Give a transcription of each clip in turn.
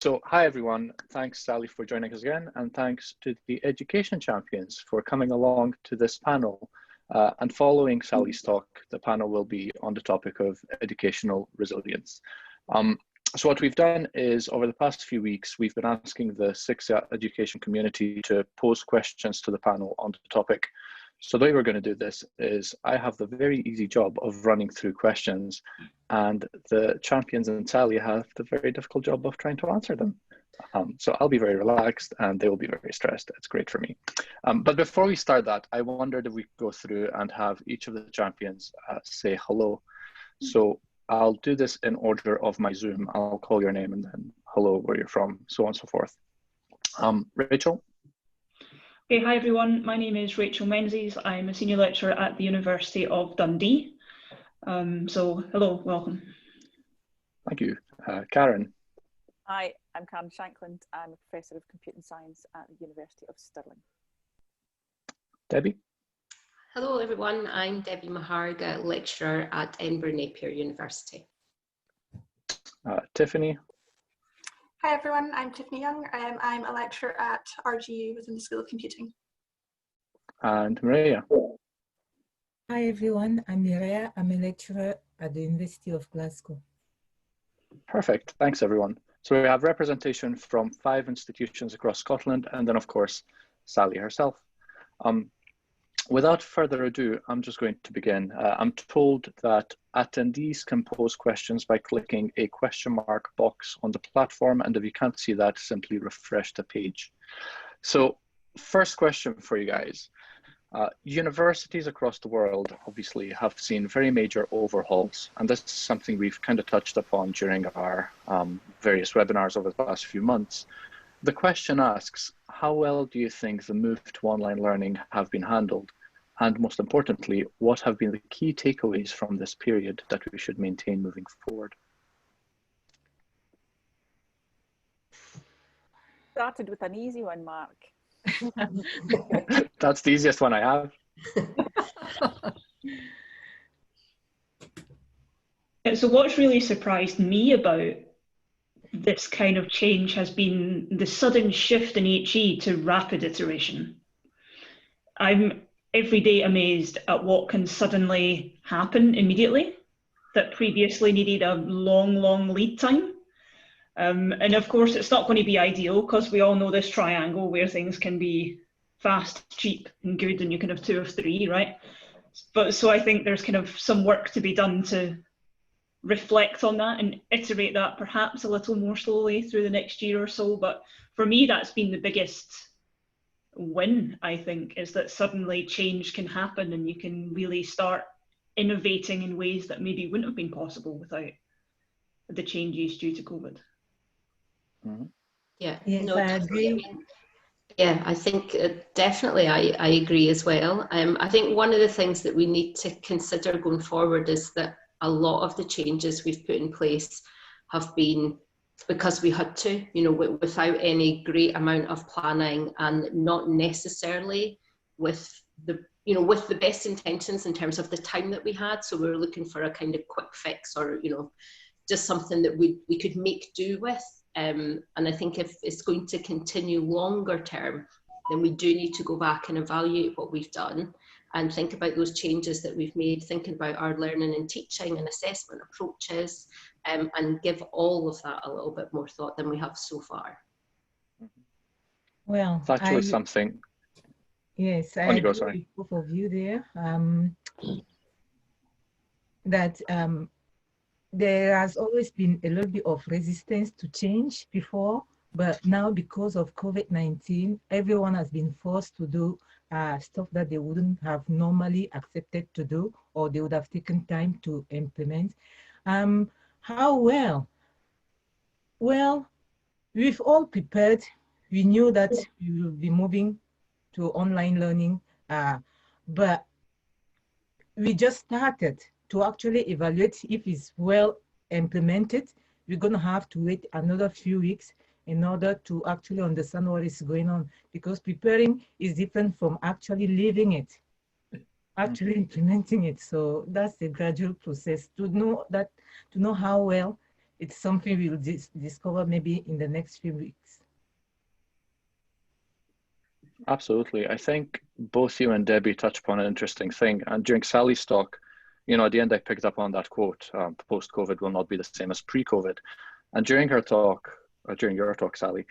So, hi everyone. Thanks, Sally, for joining us again, and thanks to the Education Champions for coming along to this panel. And following Sally's talk, the panel will be on the topic of educational resilience. So what we've done is, over the past few weeks, we've been asking the CICSA education community to pose questions to the panel on the topic. So the way we're going to do this is I have the very easy job of running through questions, and the champions and Sally have the very difficult job of trying to answer them. So I'll be very relaxed and they will be very stressed. It's great for me. But before we start that, I wondered if we could go through and have each of the champions say hello. So I'll do this in order of my Zoom. I'll call your name and then hello, where you're from, so on and so forth. Rachel? Okay, hi everyone. My name is Rachel Menzies. I'm a senior lecturer at the University of Dundee. So hello, welcome. Thank you. Karen? Hi, I'm Karen Shankland. I'm a professor of computing science at the University of Stirling. Debbie? Hello everyone, I'm Debbie Maharga, lecturer at Edinburgh Napier University. Tiffany? Hi everyone, I'm Tiffany Young. I'm a lecturer at RGU within the School of Computing. And Maria? Hi everyone, I'm Maria. I'm a lecturer at the University of Glasgow. Perfect, thanks everyone. So we have representation from 5 institutions across Scotland, and then of course, Sally herself. Without further ado, I'm just going to begin. I'm told that attendees can pose questions by clicking a question mark box on the platform, and if you can't see that, simply refresh the page. So first question for you guys. Universities across the world obviously have seen very major overhauls, and this is something we've kind of touched upon during our various webinars over the last few months. The question asks, how well do you think the move to online learning have been handled? And most importantly, what have been the key takeaways from this period that we should maintain moving forward? Started with an easy one, Mark. That's the easiest one I have. So what's really surprised me about this kind of change has been the sudden shift in HE to rapid iteration. I'm every day amazed at what can suddenly happen immediately that previously needed a long lead time. And of course, it's not going to be ideal because we all know this triangle where things can be fast, cheap, and good, and you can have 2 of 3, right? But so I think there's kind of some work to be done to reflect on that and iterate that perhaps a little more slowly through the next year or so. But for me, that's been the biggest win, I think, is that suddenly change can happen and you can really start innovating in ways that maybe wouldn't have been possible without the changes due to COVID. Mm-hmm. Yeah, Yes, no, I definitely. agree. Yeah, I think definitely I agree as well. I think one of the things that we need to consider going forward is that a lot of the changes we've put in place have been because we had to, you know, without any great amount of planning and not necessarily with the, you know, with the best intentions in terms of the time that we had. So we were looking for a kind of quick fix or, you know, just something that we could make do with. And I think if it's going to continue longer term, then we do need to go back and evaluate what we've done and think about those changes that we've made, thinking about our learning and teaching and assessment approaches, and give all of that a little bit more thought than we have so far. Well, It's actually something. Yes, I agree with both of you there. That there has always been a little bit of resistance to change before, but now because of COVID-19, everyone has been forced to do stuff that they wouldn't have normally accepted to do, or they would have taken time to implement. How well? Well, we've all prepared. We knew that we will be moving to online learning, but we just started to actually evaluate if it's well implemented. We're going to have to wait another few weeks in order to actually understand what is going on, because preparing is different from actually living it, actually implementing it. So that's a gradual process to know how well it's something we'll discover maybe in the next few weeks. Absolutely. I think both you and Debbie touched upon an interesting thing. And during Sally's talk, you know, at the end, I picked up on that quote, post-COVID will not be the same as pre-COVID. And during her talk, or during your talk, Sally,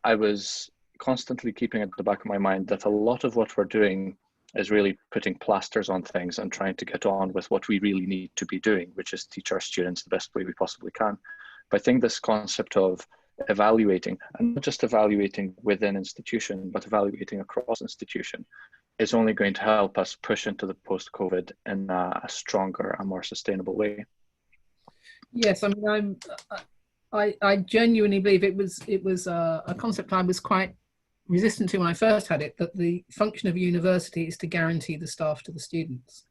I was constantly keeping at the back of my mind that a lot of what we're doing is really putting plasters on things and trying to get on with what we really need to be doing, which is teach our students the best way we possibly can. But I think this concept of evaluating, and not just evaluating within institution, but evaluating across institution, is only going to help us push into the post-COVID in a stronger and more sustainable way. Yes, I mean, I genuinely believe it was a concept I was quite resistant to when I first had it, that the function of a university is to guarantee the staff to the students.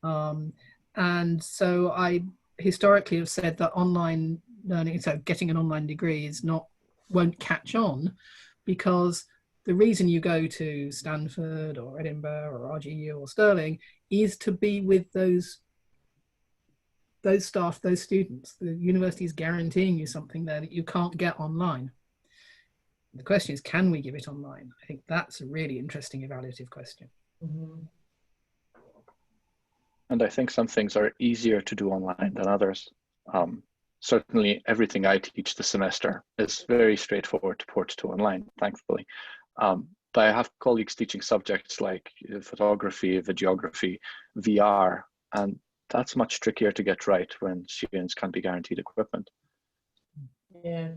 And so I historically have said that online learning, so getting an online degree won't catch on, because the reason you go to Stanford or Edinburgh or RGU or Stirling is to be with those staff, those students. The university is guaranteeing you something there that you can't get online. The question is, can we give it online? I think that's a really interesting evaluative question. Mm-hmm. And I think some things are easier to do online than others. Certainly everything I teach this semester is very straightforward to port to online, thankfully. But I have colleagues teaching subjects like photography, videography, VR, and that's much trickier to get right when students can't be guaranteed equipment. Yeah,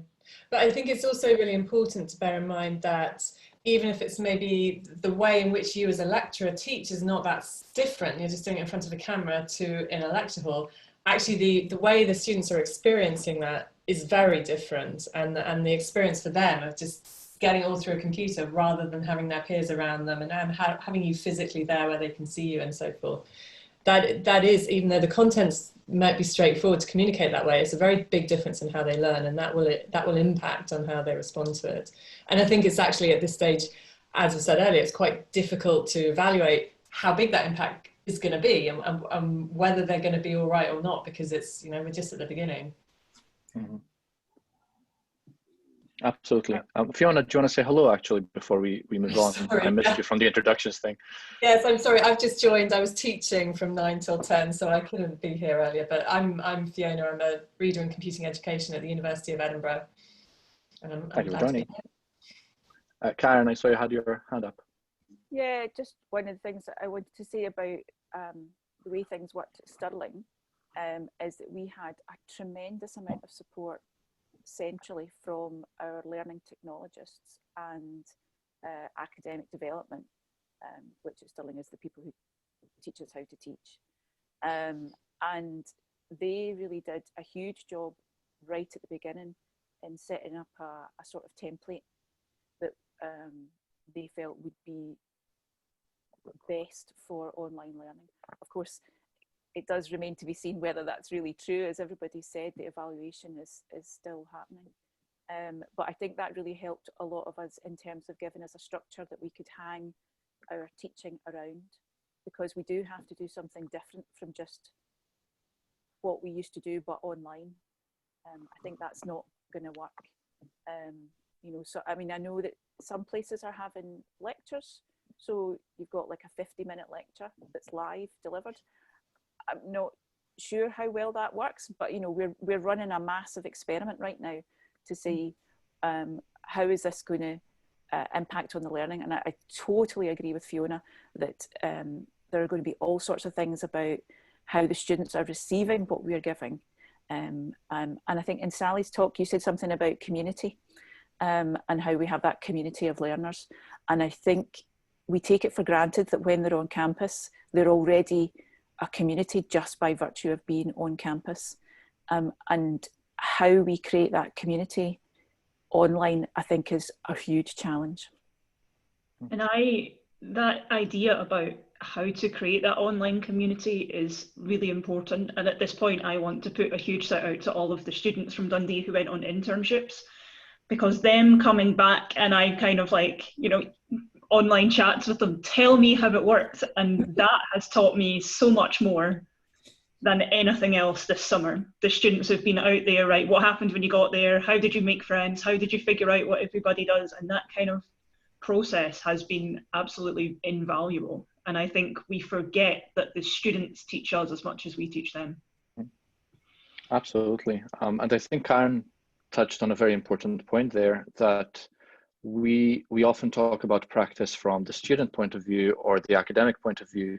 but I think it's also really important to bear in mind that even if it's maybe the way in which you as a lecturer teach is not that different, you're just doing it in front of a camera to in a lecture hall, actually the way the students are experiencing that is very different, and the experience for them of just getting it all through a computer rather than having their peers around them and having you physically there where they can see you and so forth. That is, even though the contents might be straightforward to communicate that way, it's a very big difference in how they learn, and that will impact on how they respond to it. And I think it's actually at this stage, as I said earlier, it's quite difficult to evaluate how big that impact is going to be and whether they're going to be all right or not, because it's, you know, we're just at the beginning. Mm-hmm. Absolutely. Fiona, do you want to say hello actually before we move on? Sorry, I missed you from the introductions thing. Yes, I'm sorry, I've just joined. I was teaching from 9 till 10, so I couldn't be here earlier, but I'm Fiona. I'm a reader in computing education at the University of Edinburgh. And Thank you for joining. Karen, I saw you had your hand up. Yeah, just one of the things that I wanted to say about the way things worked at Stirling is that we had a tremendous amount of support centrally from our learning technologists and academic development, which at Stirling is the people who teach us how to teach. And they really did a huge job right at the beginning in setting up a sort of template that they felt would be best for online learning. Of course, it does remain to be seen whether that's really true. As everybody said, the evaluation is still happening. But I think that really helped a lot of us in terms of giving us a structure that we could hang our teaching around, because we do have to do something different from just what we used to do, but online. I think that's not going to work. You know, so I mean, I know that some places are having lectures, so you've got like a 50-minute lecture that's live delivered. I'm not sure how well that works, but you know, we're running a massive experiment right now to see how is this going to impact on the learning. And I totally agree with Fiona that there are going to be all sorts of things about how the students are receiving what we're giving. And I think in Sally's talk, you said something about community and how we have that community of learners. And I think we take it for granted that when they're on campus, they're already a community just by virtue of being on campus. And how we create that community online, I think, is a huge challenge. And that idea about how to create that online community is really important. And at this point, I want to put a huge shout out to all of the students from Dundee who went on internships, because them coming back and I kind of like, you know, online chats with them, tell me how it worked. And that has taught me so much more than anything else this summer. The students have been out there, right, what happened when you got there? How did you make friends? How did you figure out what everybody does? And that kind of process has been absolutely invaluable. And I think we forget that the students teach us as much as we teach them. Absolutely. And I think Karen touched on a very important point there, that we often talk about practice from the student point of view or the academic point of view,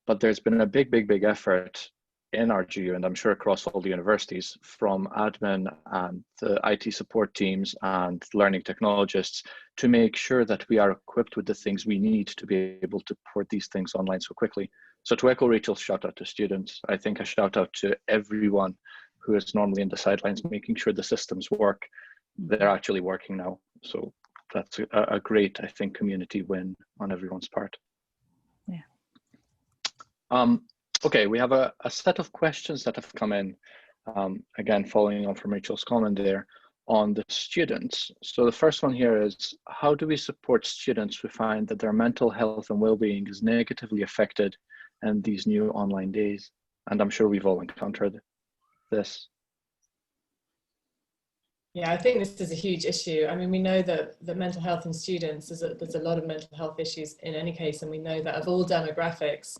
but there's been a big effort in RGU, and I'm sure across all the universities, from admin and the IT support teams and learning technologists, to make sure that we are equipped with the things we need to be able to port these things online so quickly. So to echo Rachel's shout out to students, I think a shout out to everyone who is normally in the sidelines, making sure the systems work. They're actually working now. So that's a great, I think, community win on everyone's part. Yeah. Okay, we have a set of questions that have come in, again, following on from Rachel's comment there on the students. So the first one here is, how do we support students who find that their mental health and well-being is negatively affected in these new online days? And I'm sure we've all encountered this. Yeah, I think this is a huge issue. I mean, we know that the mental health in students, there's a lot of mental health issues in any case, and we know that of all demographics,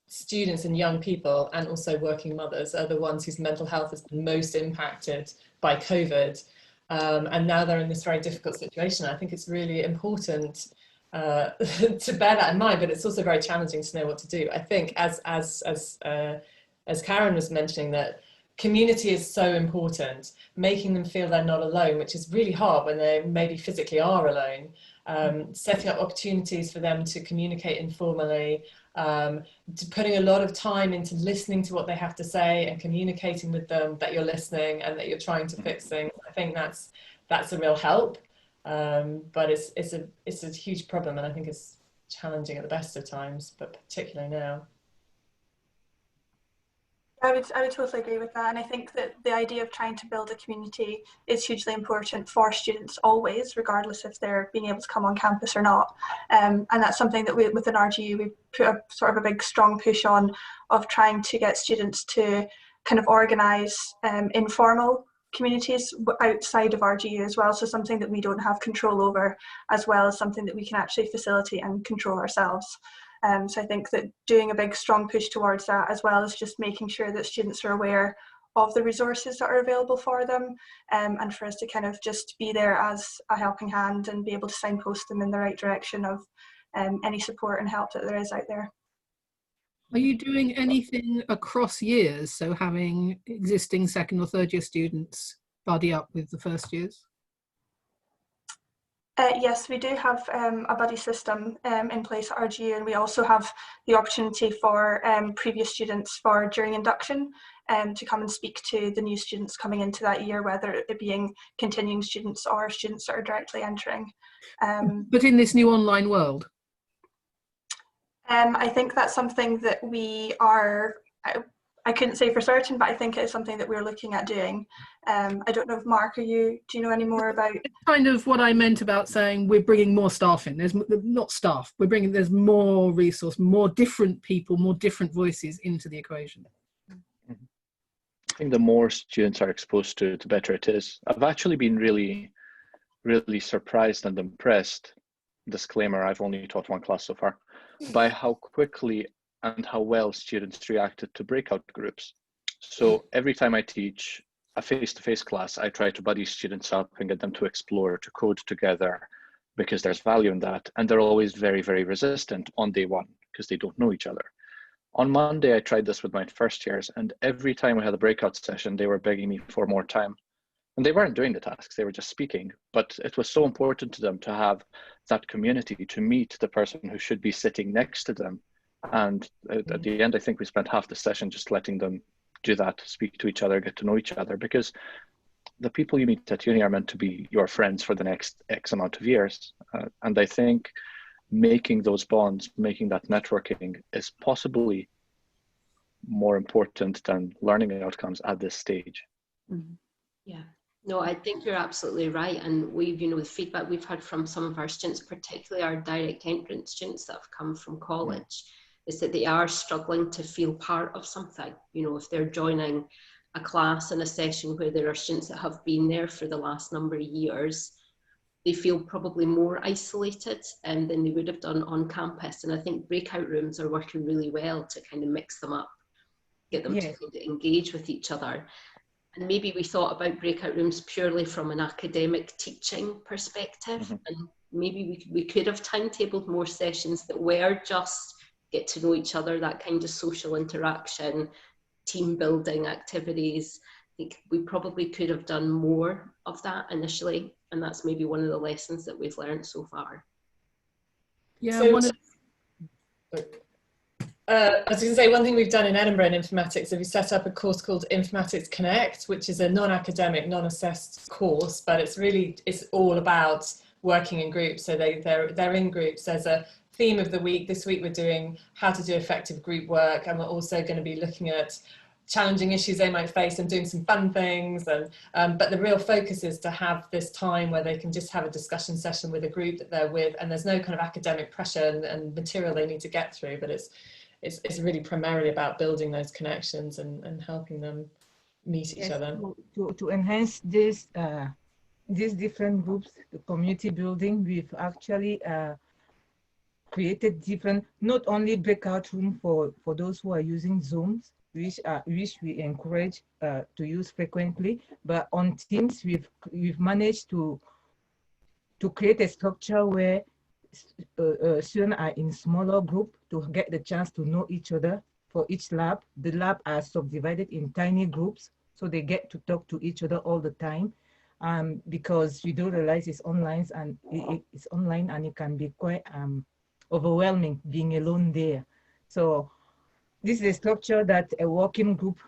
students and young people and also working mothers are the ones whose mental health has been most impacted by COVID. And now they're in this very difficult situation. I think it's really important to bear that in mind, but it's also very challenging to know what to do. I think as Karen was mentioning, that community is so important, making them feel they're not alone, which is really hard when they maybe physically are alone. Setting up opportunities for them to communicate informally, putting a lot of time into listening to what they have to say and communicating with them that you're listening and that you're trying to fix things. I think that's a real help, but it's a huge problem, and I think it's challenging at the best of times, but particularly now. I would totally agree with that, and I think that the idea of trying to build a community is hugely important for students always, regardless if they're being able to come on campus or not. And that's something that within RGU we put a sort of a big strong push on, of trying to get students to kind of organise informal communities outside of RGU as well, so something that we don't have control over, as well as something that we can actually facilitate and control ourselves. So I think that doing a big strong push towards that, as well as just making sure that students are aware of the resources that are available for them, and for us to kind of just be there as a helping hand and be able to signpost them in the right direction of any support and help that there is out there. Are you doing anything across years, so having existing second or third year students buddy up with the first years? Yes, we do have a buddy system in place at RGU, and we also have the opportunity for previous students for during induction to come and speak to the new students coming into that year, whether it being continuing students or students that are directly entering. But in this new online world? I think that's something that we are, I couldn't say for certain, but I think it is something that we're looking at doing. I don't know if Mark, do you know any more about? It's kind of what I meant about saying we're bringing more staff in. There's not staff, there's more resource, more different people, more different voices into the equation. I think the more students are exposed to, the better it is. I've actually been really surprised and impressed, disclaimer, I've only taught one class so far, by how quickly and how well students reacted to breakout groups. So every time I teach a face-to-face class, I try to buddy students up and get them to explore, to code together, because there's value in that. And they're always very resistant on day one because they don't know each other. On Monday, I tried this with my first years, and every time we had a breakout session, they were begging me for more time. And they weren't doing the tasks, they were just speaking. But it was so important to them to have that community, to meet the person who should be sitting next to them. And at the end, I think we spent half the session just letting them do that, speak to each other, get to know each other, because the people you meet at uni are meant to be your friends for the next X amount of years. And I think making those bonds, making that networking is possibly more important than learning outcomes at this stage. Mm-hmm. Yeah. No, I think you're absolutely right. And we've, the feedback we've had from some of our students, particularly our direct entrance students that have come from college, is that they are struggling to feel part of something. You know, if they're joining a class and a session where there are students that have been there for the last number of years, they feel probably more isolated than they would have done on campus. And I think breakout rooms are working really well to kind of mix them up, get them to kind of engage with each other. And maybe we thought about breakout rooms purely from an academic teaching perspective. And maybe we could have timetabled more sessions that were just get to know each other, that kind of social interaction, team building activities. I think we probably could have done more of that initially. And that's maybe one of the lessons that we've learned so far. Yeah, so, I was going to say, one thing we've done in Edinburgh in informatics is we set up a course called Informatics Connect, which is a non-academic, non-assessed course, but it's all about working in groups. So they're in groups. There's a theme of the week. This week we're doing how to do effective group work, and we're also going to be looking at challenging issues they might face and doing some fun things. And but the real focus is to have this time where they can just have a discussion session with a group that they're with, and there's no kind of academic pressure and material they need to get through, but it's really primarily about building those connections and helping them meet each other. To enhance this, these different groups, the community building, we've actually created different, not only breakout room for those who are using Zooms, which we encourage to use frequently, but on Teams, we've managed to create a structure where students are in smaller group to get the chance to know each other. For each lab, the lab are subdivided in tiny groups, so they get to talk to each other all the time. Because we do realize it's online and it can be quite overwhelming being alone there. So this is a structure that a working group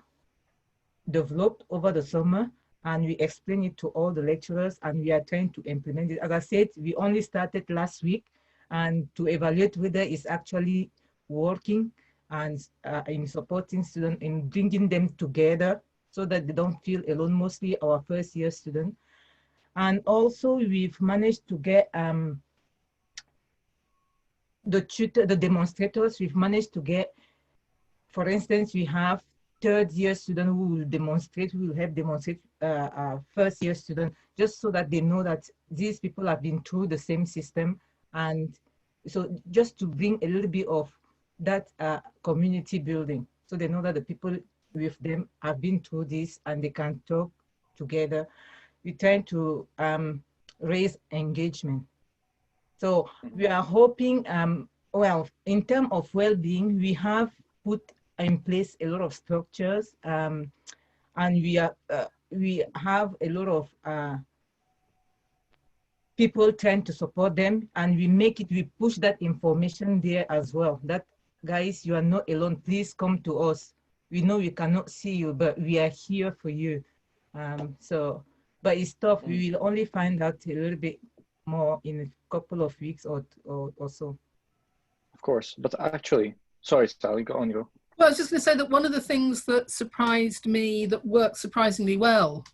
developed over the summer, and we explain it to all the lecturers, and we are trying to implement it. As I said, we only started last week, and to evaluate whether it's actually working and in supporting students, in bringing them together so that they don't feel alone, mostly our first year students. And also we've managed to get the demonstrators, we've managed to get, for instance, we have third year students who will demonstrate, who will help demonstrate first year students, just so that they know that these people have been through the same system. And so just to bring a little bit of that community building, so they know that the people with them have been through this and they can talk together. We're trying to raise engagement. So we are hoping, well, in terms of well-being, we have put in place a lot of structures, and we have a lot of people trying to support them, and we push that information there as well, that guys, you are not alone, please come to us. We know we cannot see you, but we are here for you. But it's tough. We will only find out a little bit more in a couple of weeks or so. Of course, but actually, sorry, Sally, go on, you go. Well, I was just going to say that one of the things that surprised me that works surprisingly well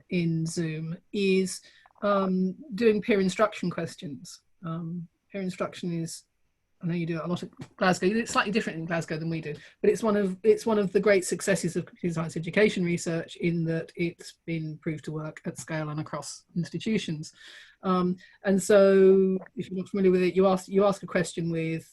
in Zoom is doing peer instruction questions. Peer instruction is, I know you do it a lot at Glasgow. It's slightly different in Glasgow than we do, but it's one of the great successes of computer science education research in that it's been proved to work at scale and across institutions. And so, if you're not familiar with it, you ask a question with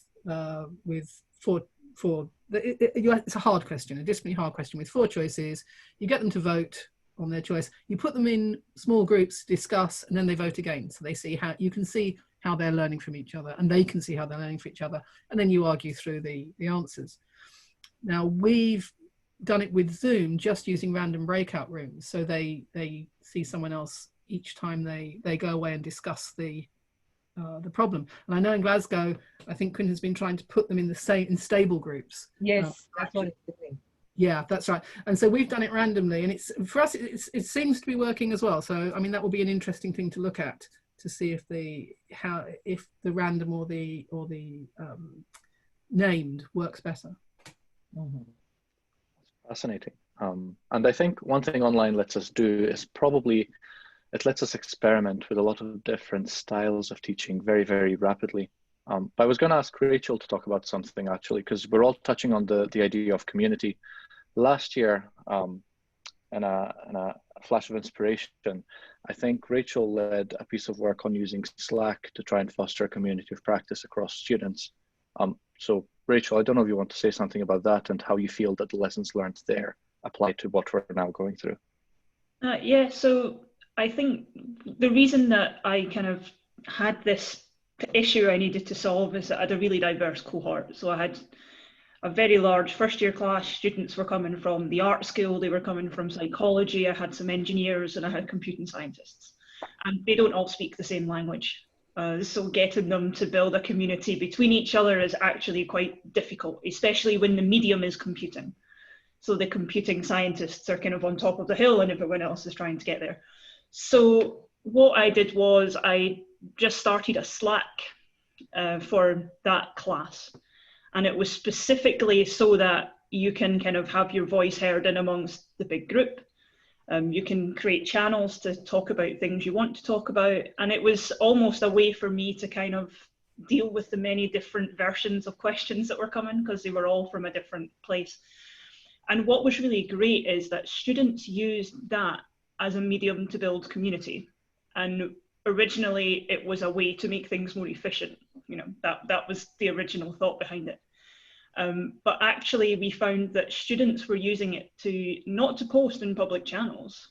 it's a hard question, a disciplinary hard question with 4 choices. You get them to vote on their choice. You put them in small groups, discuss, and then they vote again. So they see how you can see how they're learning from each other, and they can see how they're learning from each other, and then you argue through the answers. Now we've done it with Zoom, just using random breakout rooms, so they see someone else each time they go away and discuss the problem. And I know in Glasgow, I think Quinn has been trying to put them in in stable groups. Yes, that's what it's doing. Yeah, that's right. And so we've done it randomly, and it's for us it seems to be working as well. So I mean, that will be an interesting thing to look at, to see if the random or the named works better. Fascinating. And I think one thing online lets us do is probably it lets us experiment with a lot of different styles of teaching very, very rapidly. But I was going to ask Rachel to talk about something actually, because we're all touching on the idea of community. Last year, in a flash of inspiration, I think Rachel led a piece of work on using Slack to try and foster a community of practice across students. So Rachel, I don't know if you want to say something about that and how you feel that the lessons learned there apply to what we're now going through. Yeah, so I think the reason that I kind of had this issue I needed to solve is that I had a really diverse cohort. So I had a very large first year class. Students were coming from the art school, they were coming from psychology, I had some engineers, and I had computing scientists. And they don't all speak the same language. So getting them to build a community between each other is actually quite difficult, especially when the medium is computing. So the computing scientists are kind of on top of the hill and everyone else is trying to get there. So what I did was I just started a Slack for that class. And it was specifically so that you can kind of have your voice heard in amongst the big group. You can create channels to talk about things you want to talk about. And it was almost a way for me to kind of deal with the many different versions of questions that were coming, because they were all from a different place. And what was really great is that students used that as a medium to build community. And originally it was a way to make things more efficient. You know, that was the original thought behind it. But actually we found that students were using it to not to post in public channels,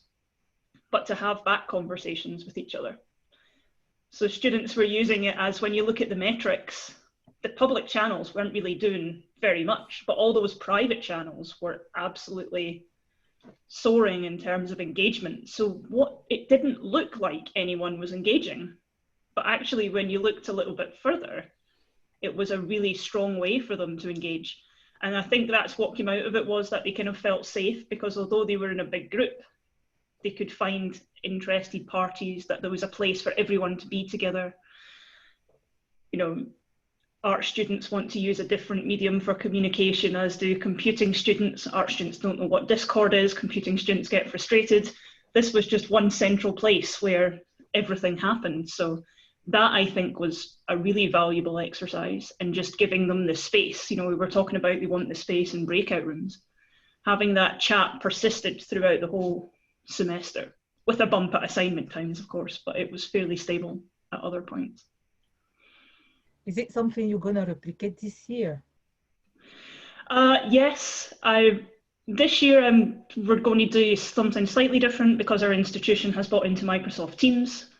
but to have back conversations with each other. So students were using it as, when you look at the metrics, the public channels weren't really doing very much, but all those private channels were absolutely soaring in terms of engagement. So it didn't look like anyone was engaging, but actually when you looked a little bit further, it was a really strong way for them to engage. And I think that's what came out of it, was that they kind of felt safe, because although they were in a big group, they could find interested parties, that there was a place for everyone to be together. You know, art students want to use a different medium for communication, as do computing students. Art students don't know what Discord is, computing students get frustrated. This was just one central place where everything happened. So that, I think, was a really valuable exercise, and just giving them the space. You know, we were talking about they want the space in breakout rooms. Having that chat persisted throughout the whole semester, with a bump at assignment times, of course, but it was fairly stable at other points. Is it something you're going to replicate this year? Yes, this year we're going to do something slightly different, because our institution has bought into Microsoft Teams.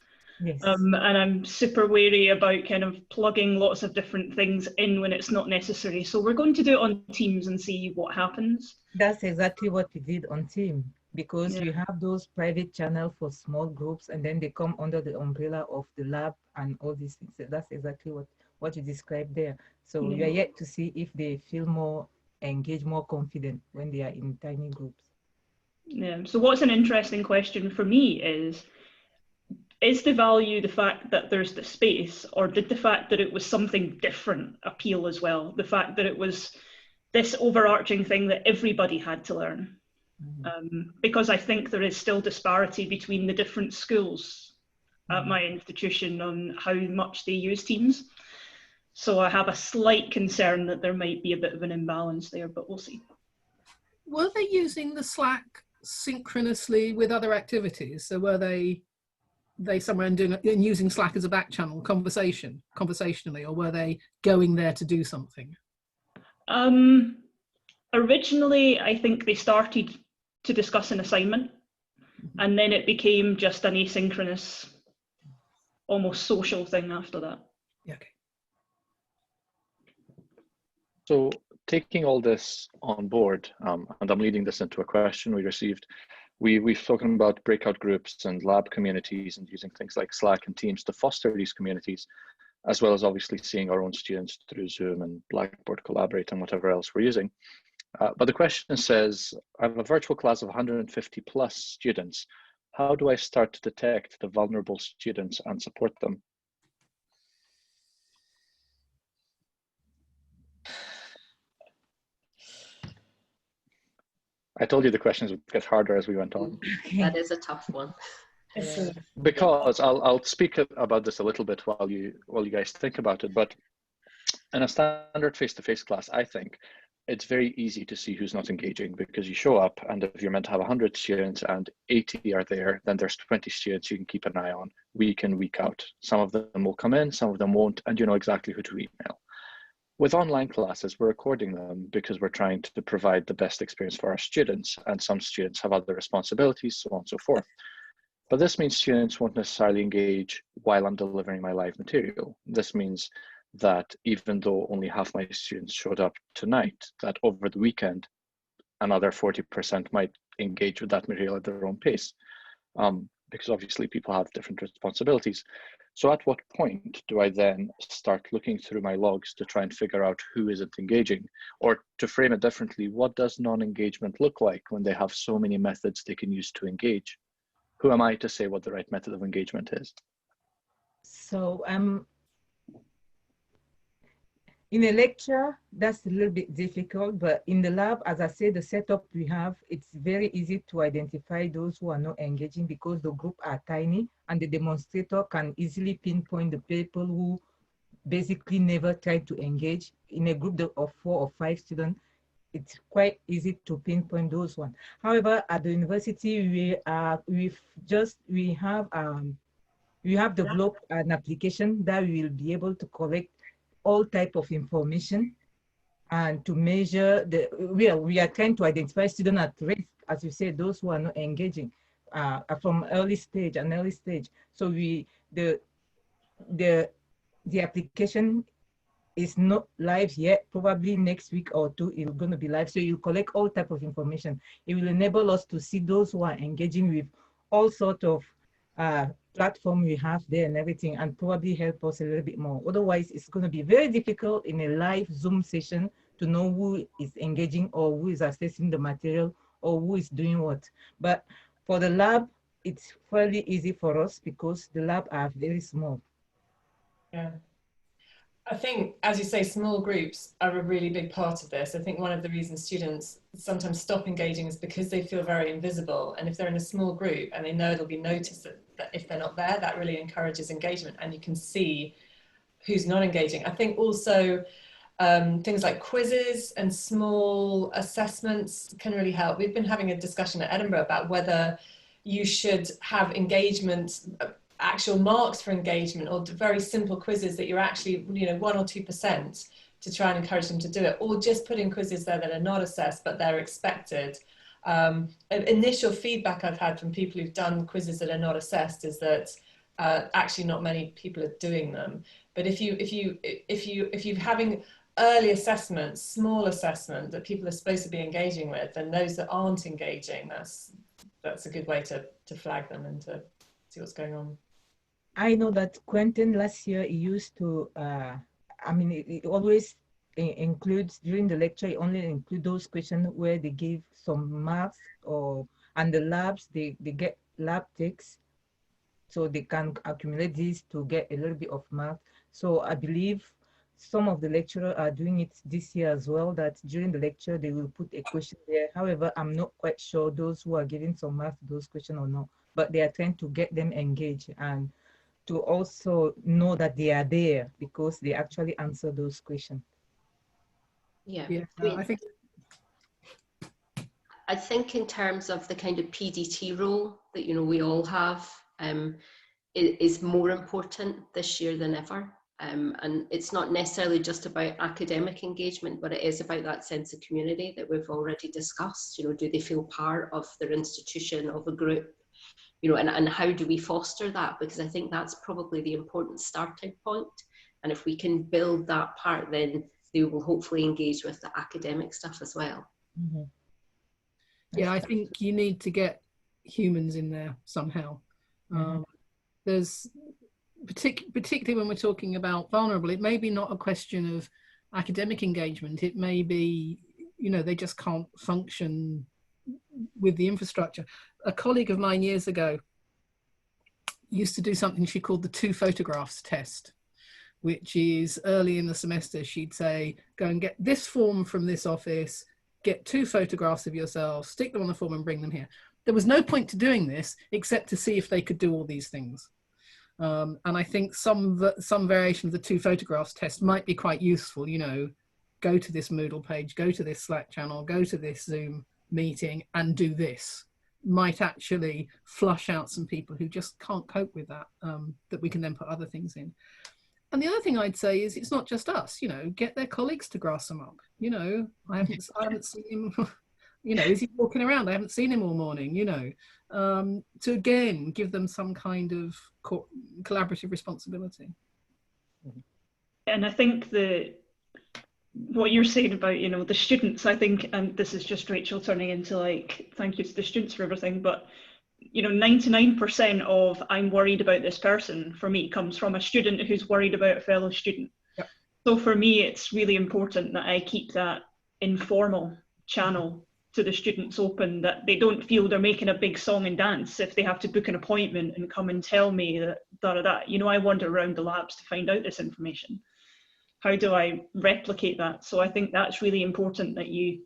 Yes. And I'm super wary about kind of plugging lots of different things in when it's not necessary. So we're going to do it on Teams and see what happens. That's exactly what we did on Team, because you have those private channels for small groups, and then they come under the umbrella of the lab and all these things. So that's exactly what you described there. So you are yet to see if they feel more engaged, more confident when they are in tiny groups. Yeah. So what's an interesting question for me is the value the fact that there's the space, or did the fact that it was something different appeal as well? The fact that it was this overarching thing that everybody had to learn. Because I think there is still disparity between the different schools at my institution on how much they use Teams. So I have a slight concern that there might be a bit of an imbalance there, but we'll see. Were they using the Slack synchronously with other activities? So were they somewhere and using Slack as a back channel conversationally, or were they going there to do something? Originally, I think they started to discuss an assignment, and then it became just an asynchronous, almost social thing after that. Okay. So taking all this on board, and I'm leading this into a question we received, we've spoken about breakout groups and lab communities and using things like Slack and Teams to foster these communities, as well as obviously seeing our own students through Zoom and Blackboard Collaborate and whatever else we're using. But the question says, I have a virtual class of 150 plus students. How do I start to detect the vulnerable students and support them? I told you the questions would get harder as we went on. That is a tough one. Because I'll speak about this a little bit while you guys think about it. But In a standard face-to-face class, I think it's very easy to see who's not engaging, because you show up, and if you're meant to have 100 students and 80 are there, then there's 20 students you can keep an eye on week in, week out. Some of them will come in, some of them won't, and you know exactly who to email. With online classes, we're recording them because we're trying to provide the best experience for our students, and some students have other responsibilities, so on and so forth. But this means students won't necessarily engage while I'm delivering my live material. This means that even though only half my students showed up tonight, that over the weekend, another 40% might engage with that material at their own pace, because obviously people have different responsibilities. So at what point do I then start looking through my logs to try and figure out who isn't engaging? Or to frame it differently, what does non-engagement look like when they have so many methods they can use to engage? Who am I to say what the right method of engagement is? So in a lecture, that's a little bit difficult, but in the lab, as I said, the setup we have, it's very easy to identify those who are not engaging because the group are tiny, and the demonstrator can easily pinpoint the people who basically never tried to engage. In a group of 4 or 5 students, it's quite easy to pinpoint those ones. However, at the university, we have developed an application that we will be able to collect all type of information and to measure we are trying to identify students at risk, as you said, those who are not engaging from an early stage. So the application is not live yet. Probably next week or 2 it's going to be live. So you collect all type of information. It will enable us to see those who are engaging with all sorts of platform we have there and everything, and probably help us a little bit more. Otherwise, it's going to be very difficult in a live Zoom session to know who is engaging or who is accessing the material or who is doing what. But for the lab, it's fairly easy for us because the lab are very small. Yeah. I think, as you say, small groups are a really big part of this. I think one of the reasons students sometimes stop engaging is because they feel very invisible. And if they're in a small group and they know it'll be noticed that if they're not there, that really encourages engagement, and you can see who's not engaging. I think also things like quizzes and small assessments can really help. We've been having a discussion at Edinburgh about whether you should have engagement, actual marks for engagement, or very simple quizzes that you're actually, 1 or 2% to try and encourage them to do it, or just putting quizzes there that are not assessed but they're expected. Initial feedback I've had from people who've done quizzes that are not assessed is that actually not many people are doing them. But if you're having early assessment, small assessment that people are supposed to be engaging with, and those that aren't engaging, that's a good way to flag them and to see what's going on. I know that Quentin last year, he used to, it always includes, during the lecture, it only include those questions where they give some marks, and the labs, they get lab takes, so they can accumulate these to get a little bit of marks. So I believe some of the lecturers are doing it this year as well, that during the lecture, they will put a question there. However, I'm not quite sure those who are giving some marks to those questions or not, but they are trying to get them engaged and to also know that they are there because they actually answer those questions. Yeah, I think in terms of the kind of PDT role that we all have, it is more important this year than ever. And it's not necessarily just about academic engagement, but it is about that sense of community that we've already discussed. Do they feel part of their institution, of a group? And how do we foster that? Because I think that's probably the important starting point. And if we can build that part, then they will hopefully engage with the academic stuff as well. Mm-hmm. Yeah, I think you need to get humans in there somehow. Mm-hmm. There's particularly when we're talking about vulnerable, it may be not a question of academic engagement. It may be, they just can't function with the infrastructure. A colleague of mine years ago used to do something she called the 2 photographs test, which is early in the semester, she'd say, go and get this form from this office, get 2 photographs of yourself, stick them on the form and bring them here. There was no point to doing this except to see if they could do all these things. And I think some variation of the 2 photographs test might be quite useful. You know, go to this Moodle page, go to this Slack channel, go to this Zoom meeting and do this, might actually flush out some people who just can't cope with that, that we can then put other things in. And the other thing I'd say is it's not just us, you know, get their colleagues to grass them up. You know, I haven't seen him, you know, is he walking around? I haven't seen him all morning, you know, to again, give them some kind of collaborative responsibility. And I think what you're saying about, you know, the students, I think, and this is just Rachel turning into like, thank you to the students for everything, but you know, 99% of I'm worried about this person for me comes from a student who's worried about a fellow student. Yep. So for me, it's really important that I keep that informal channel to the students open, that they don't feel they're making a big song and dance if they have to book an appointment and come and tell me that, you know, I wander around the labs to find out this information. How do I replicate that? So I think that's really important, that you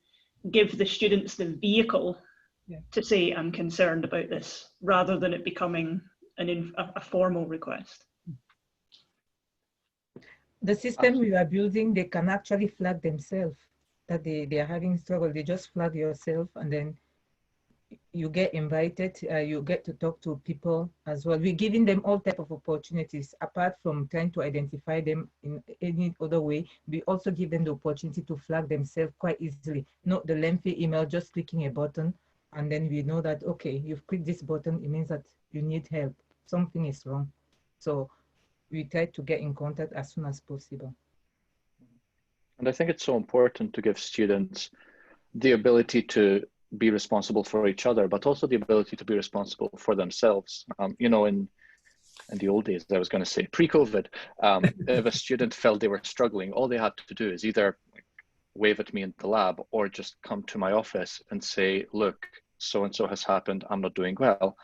give the students the vehicle to say, I'm concerned about this, rather than it becoming a formal request. The system we are building, they can actually flag themselves that they are having struggle. They just flag yourself, and then you get invited, you get to talk to people as well. We're giving them all type of opportunities, apart from trying to identify them in any other way. We also give them the opportunity to flag themselves quite easily, not the lengthy email, just clicking a button. And then we know that, okay, you've clicked this button, it means that you need help. Something is wrong. So we try to get in contact as soon as possible. And I think it's so important to give students the ability to be responsible for each other, but also the ability to be responsible for themselves. You know, in the old days, I was going to say pre-COVID, if a student felt they were struggling, all they had to do is either wave at me in the lab or just come to my office and say, look, so-and-so has happened, I'm not doing well.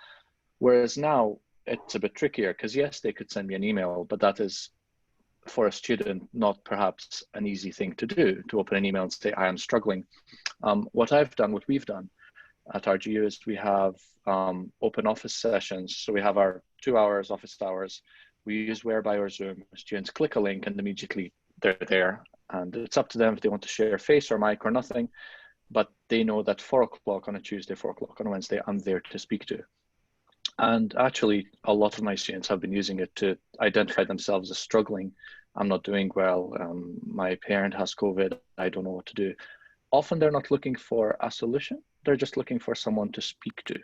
Whereas now it's a bit trickier, because yes, they could send me an email, but that is for a student not perhaps an easy thing to do, to open an email and say, I am struggling. What we've done at RGU is we have open office sessions. So we have our 2 hours, office hours. We use Whereby or Zoom. Students click a link and immediately they're there. And it's up to them if they want to share face or mic or nothing, but they know that 4 o'clock on a Tuesday, 4 o'clock on a Wednesday, I'm there to speak to. And actually, a lot of my students have been using it to identify themselves as struggling. I'm not doing well. My parent has COVID. I don't know what to do. Often they're not looking for a solution. They're just looking for someone to speak to.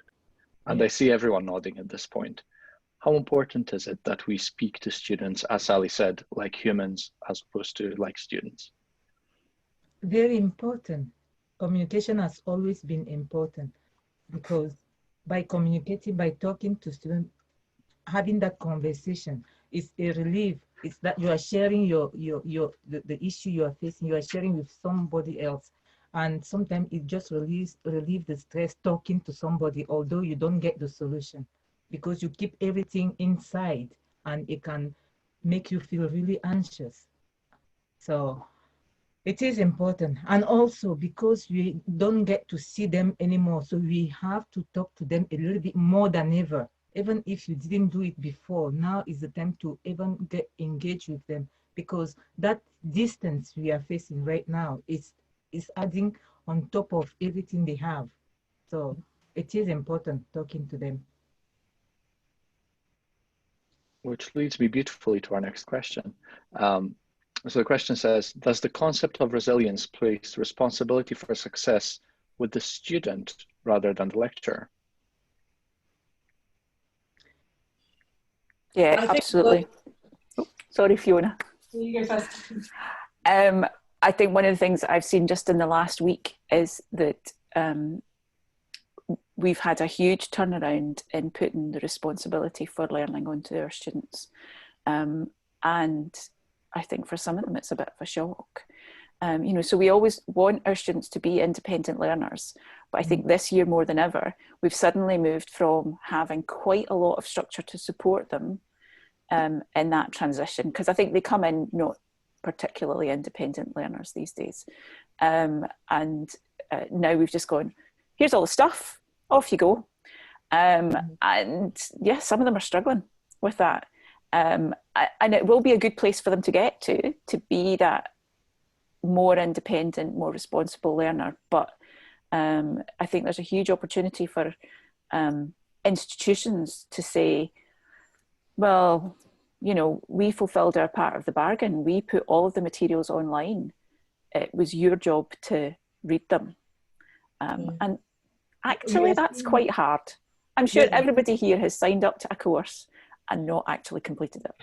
And I see everyone nodding at this point. How important is it that we speak to students, as Sally said, like humans, as opposed to like students? Very important. Communication has always been important, because by communicating, by talking to students, having that conversation is a relief. It's that you are sharing the issue you are facing, you are sharing with somebody else. And sometimes it just relieves the stress talking to somebody, although you don't get the solution, because you keep everything inside and it can make you feel really anxious. So it is important. And also because we don't get to see them anymore, so we have to talk to them a little bit more than ever. Even if you didn't do it before, now is the time to even get engaged with them, because that distance we are facing right now is adding on top of everything they have. So it is important talking to them. Which leads me beautifully to our next question. So the question says, does the concept of resilience place responsibility for success with the student rather than the lecturer? Yeah, absolutely. Sorry, Fiona. You go first. I think one of the things that I've seen just in the last week is that we've had a huge turnaround in putting the responsibility for learning onto our students. And I think for some of them, it's a bit of a shock. You know, so we always want our students to be independent learners, but I think this year more than ever, we've suddenly moved from having quite a lot of structure to support them in that transition, because I think they come in not particularly independent learners these days. And now we've just gone, here's all the stuff, off you go. And yeah, some of them are struggling with that. and it will be a good place for them to get to be that more independent, more responsible learner. But I think there's a huge opportunity for institutions to say, well, you know, we fulfilled our part of the bargain. We put all of the materials online. It was your job to read them. And actually, that's quite hard. I'm sure everybody here has signed up to a course and not actually completed it.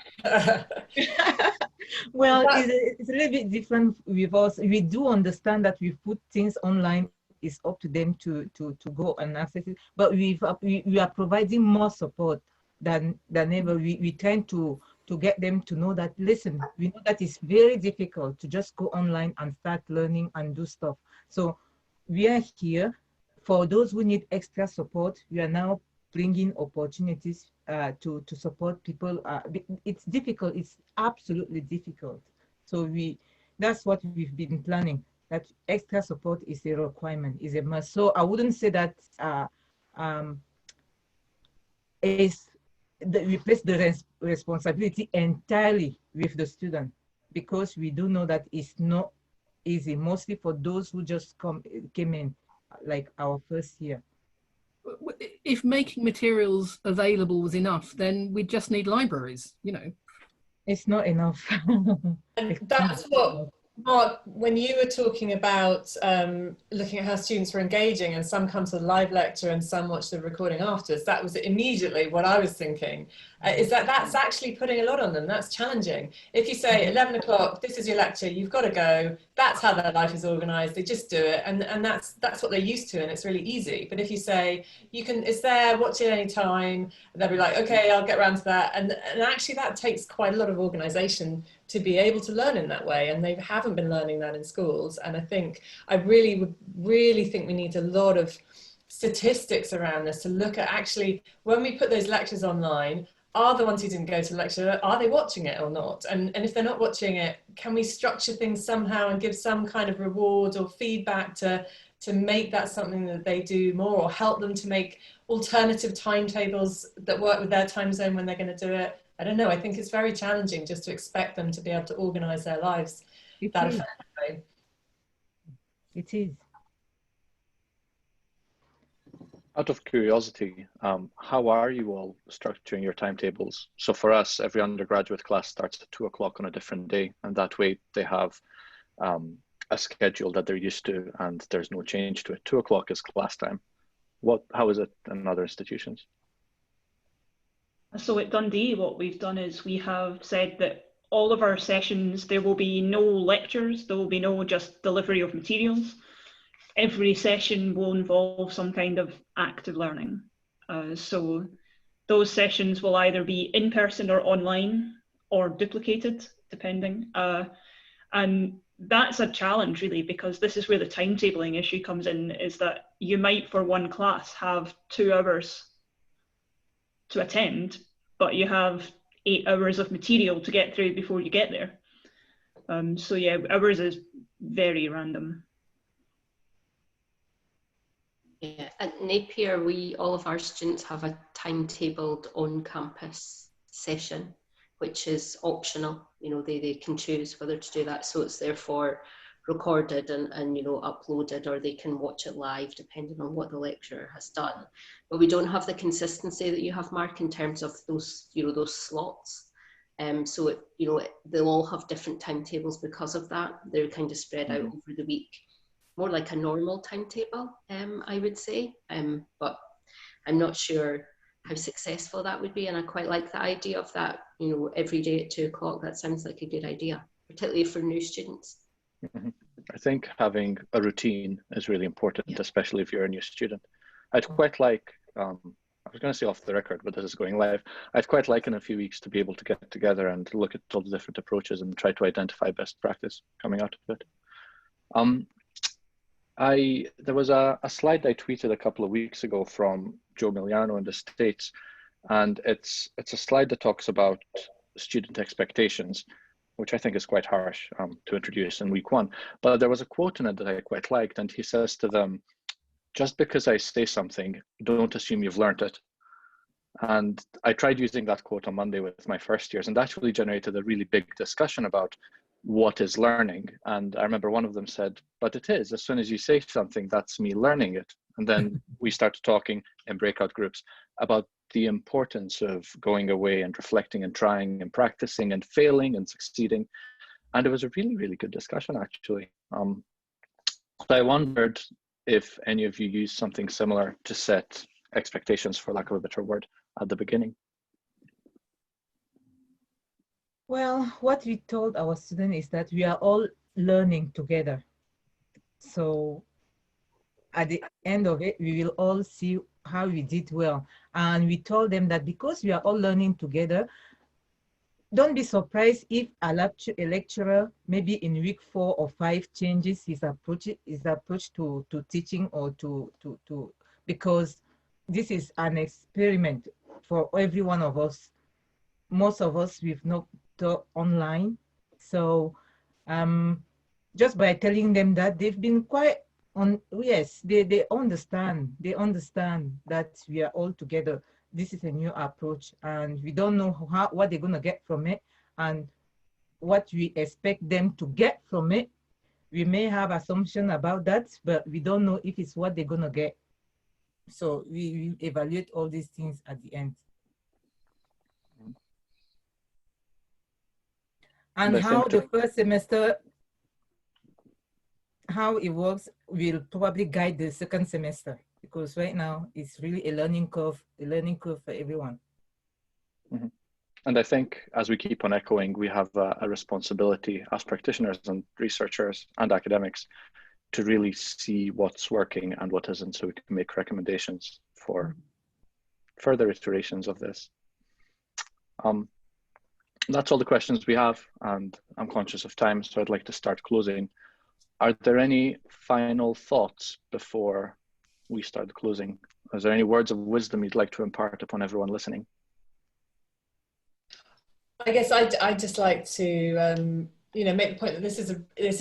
Well, it's a little bit different with us. We do understand that we put things online. It's up to them to go and access it. But we are providing more support than ever. We tend to get them to know that, listen, we know that it's very difficult to just go online and start learning and do stuff. So we are here for those who need extra support. We are now bringing opportunities to support people. It's difficult. It's absolutely difficult. So that's what we've been planning. That extra support is a requirement, is a must. So I wouldn't say that we place the responsibility entirely with the student, because we do know that it's not easy, mostly for those who just came in, like our first year. If making materials available was enough, then we just need libraries, you know. It's not enough. And that's what, Mark, when you were talking about looking at how students were engaging, and some come to the live lecture and some watch the recording afterwards, that was immediately what I was thinking, is that's actually putting a lot on them. That's challenging. If you say 11 o'clock, this is your lecture, you've got to go, that's how their life is organised, they just do it, and that's what they're used to, and it's really easy. But if you say, it's there, watch it any time, they'll be like, okay, I'll get around to that, and actually that takes quite a lot of organisation to be able to learn in that way, and they haven't been learning that in schools. And I really think we need a lot of statistics around this to look at, actually, when we put those lectures online, are the ones who didn't go to the lecture, are they watching it or not? And if they're not watching it, can we structure things somehow and give some kind of reward or feedback to make that something that they do more, or help them to make alternative timetables that work with their time zone when they're going to do it? I don't know. I think it's very challenging just to expect them to be able to organise their lives that effectively. It is. Out of curiosity, how are you all structuring your timetables? So for us, every undergraduate class starts at 2 o'clock on a different day, and that way they have a schedule that they're used to, and there's no change to it. 2 o'clock is class time. How is it in other institutions? So at Dundee, what we've done is we have said that all of our sessions, there will be no lectures, there will be no just delivery of materials. Every session will involve some kind of active learning. So those sessions will either be in person or online or duplicated, depending. And that's a challenge, really, because this is where the timetabling issue comes in, is that you might, for one class, have 2 hours to attend, but you have 8 hours of material to get through before you get there. So yeah, ours is very random. Yeah, at Napier, all of our students have a timetabled on-campus session, which is optional. You know, they can choose whether to do that, so it's therefore recorded and you know, uploaded, or they can watch it live depending on what the lecturer has done. But we don't have the consistency that you have, Mark, in terms of those, you know, those slots. So you know, they'll all have different timetables because of that. They're kind of spread out over the week, more like a normal timetable, I would say. But I'm not sure how successful that would be, and I quite like the idea of that. You know, every day at 2 o'clock. That sounds like a good idea, particularly for new students. I think having a routine is really important, especially if you're a new student. I'd quite like, I was going to say off the record, but this is going live. I'd quite like in a few weeks to be able to get together and look at all the different approaches and try to identify best practice coming out of it. There was a slide I tweeted a couple of weeks ago from Joe Miliano in the States, and it's a slide that talks about student expectations, which I think is quite harsh to introduce in week 1. But there was a quote in it that I quite liked, and he says to them, just because I say something, don't assume you've learned it. And I tried using that quote on Monday with my first years, and actually generated a really big discussion about what is learning. And I remember one of them said, but it is, as soon as you say something, that's me learning it. And then we started talking in breakout groups about the importance of going away and reflecting and trying and practicing and failing and succeeding. And it was a really, really good discussion, actually. So I wondered if any of you use something similar to set expectations, for lack of a better word, at the beginning. Well, what we told our students is that we are all learning together. So at the end of it, we will all see how we did well. And we told them that because we are all learning together, don't be surprised if a lecturer, maybe in week 4 or 5, changes his approach to teaching or to because this is an experiment for every one of us. Most of us, we've not taught online. So just by telling them that, they've been quite yes, they understand that we are all together. This is a new approach, and we don't know what they're going to get from it and what we expect them to get from it. We may have assumption about that, but we don't know if it's what they're going to get. So we evaluate all these things at the end. And how the first semester, how it works will probably guide the second semester, because right now it's really a learning curve for everyone. Mm-hmm. And I think, as we keep on echoing, we have a responsibility as practitioners and researchers and academics to really see what's working and what isn't, so we can make recommendations for further iterations of this. That's all the questions we have, and I'm conscious of time, so I'd like to start closing. Are there any final thoughts before we start closing? Is there any words of wisdom you'd like to impart upon everyone listening? I guess I'd just like to make the point that this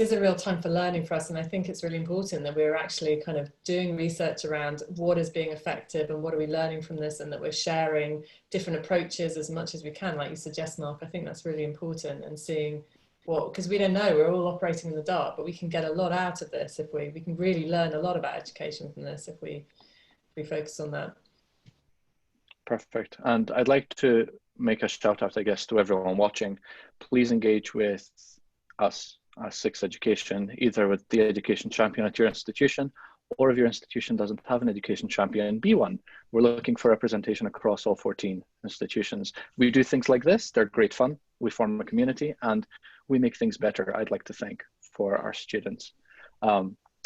is a real time for learning for us, and I think it's really important that we're actually kind of doing research around what is being effective and what are we learning from this, and that we're sharing different approaches as much as we can, like you suggest, Mark. I think that's really important, and seeing because we don't know, we're all operating in the dark, but we can get a lot out of this if we can really learn a lot about education from this if we focus on that. Perfect. And I'd like to make a shout out, I guess, to everyone watching. Please engage with us as Six Education, either with the education champion at your institution, or if your institution doesn't have an education champion, be one. We're looking for representation across all 14 institutions. We do things like this, they're great fun. We form a community and we make things better, I'd like to think, for our students.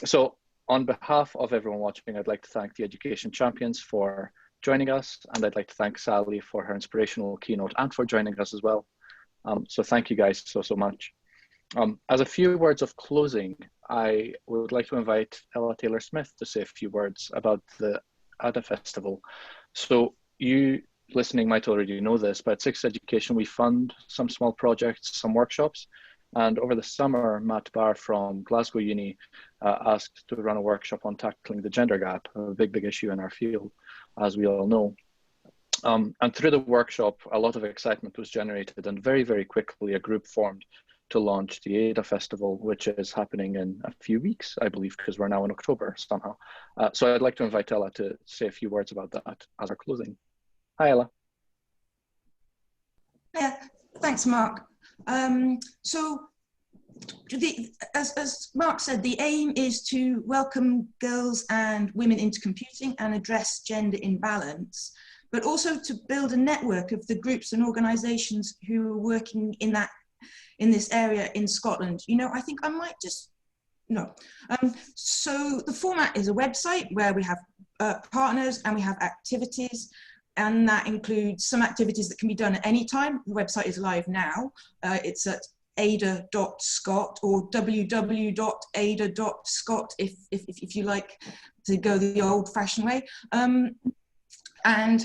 So on behalf of everyone watching, I'd like to thank the education champions for joining us, and I'd like to thank Sally for her inspirational keynote and for joining us as well. So thank you guys so much. As a few words of closing, I would like to invite Ella Taylor-Smith to say a few words about the ADA Festival. So you listening might already know this, but at Six Education, we fund some small projects, some workshops. And over the summer, Matt Barr from Glasgow Uni asked to run a workshop on tackling the gender gap, a big issue in our field, as we all know. And through the workshop, a lot of excitement was generated, and very quickly a group formed to launch the ADA Festival, which is happening in a few weeks, I believe, because we're now in October somehow. So I'd like to invite Ella to say a few words about that as our closing. Hi, Ella. Yeah, thanks, Mark. So as Mark said, the aim is to welcome girls and women into computing and address gender imbalance, but also to build a network of the groups and organisations who are working in this area in Scotland. You know, I think I might just, no. So the format is a website where we have partners and we have activities, and that includes some activities that can be done at any time. The website is live now. It's at ada.scot or www.ada.scot if you like to go the old-fashioned way. And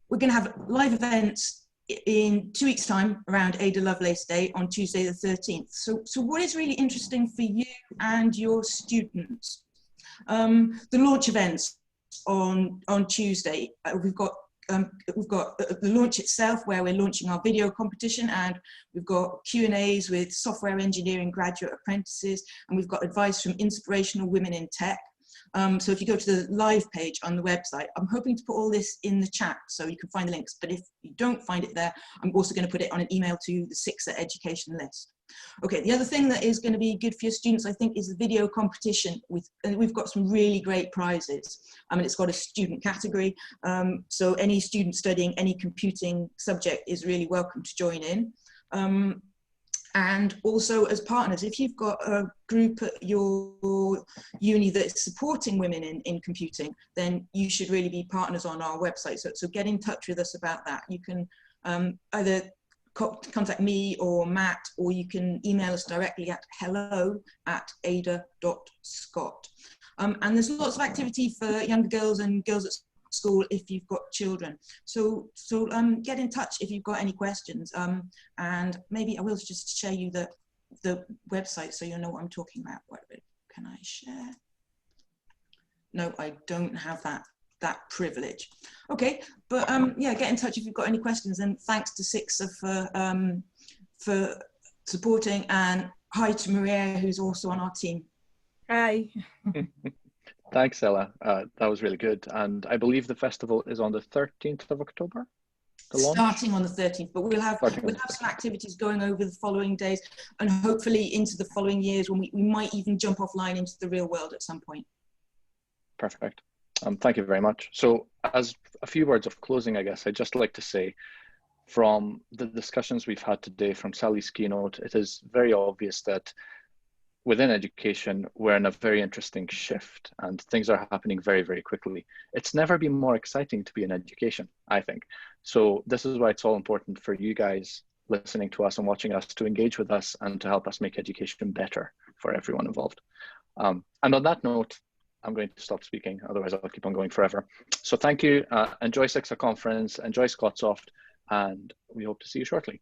we're going to have live events in 2 weeks' time around Ada Lovelace Day on Tuesday the 13th. So what is really interesting for you and your students? The launch events on Tuesday. We've got we've got the launch itself, where we're launching our video competition, and we've got Q&As with software engineering graduate apprentices, and we've got advice from inspirational women in tech. So if you go to the live page on the website, I'm hoping to put all this in the chat so you can find the links, but if you don't find it there, I'm also going to put it on an email to the CICSA education list. Okay, the other thing that is going to be good for your students, I think, is the video competition. We've got some really great prizes. I mean, it's got a student category, so any student studying any computing subject is really welcome to join in. And also as partners, if you've got a group at your uni that's supporting women in computing, then you should really be partners on our website. So get in touch with us about that. You can either contact me or Matt, or you can email us directly at hello@ada.scott. And there's lots of activity for younger girls and girls at school if you've got children. So get in touch if you've got any questions. And maybe I will just share you the website so you'll know what I'm talking about. Can I share? No, I don't have that privilege. Okay, but yeah, get in touch if you've got any questions, and thanks to CICSA for supporting, and hi to Maria, who's also on our team. Hi. Thanks, Ella. That was really good. And I believe the festival is on the 13th of October? Starting on the 13th, but we'll have some activities going over the following days, and hopefully into the following years, when we might even jump offline into the real world at some point. Perfect. Thank you very much. So as a few words of closing, I guess I'd just like to say, from the discussions we've had today, from Sally's keynote, it is very obvious that within education, we're in a very interesting shift, and things are happening very, very quickly. It's never been more exciting to be in education, I think. So this is why it's all important for you guys listening to us and watching us to engage with us and to help us make education better for everyone involved. And on that note, I'm going to stop speaking, otherwise I'll keep on going forever. So thank you, enjoy CICSA conference, enjoy Scottsoft, and we hope to see you shortly.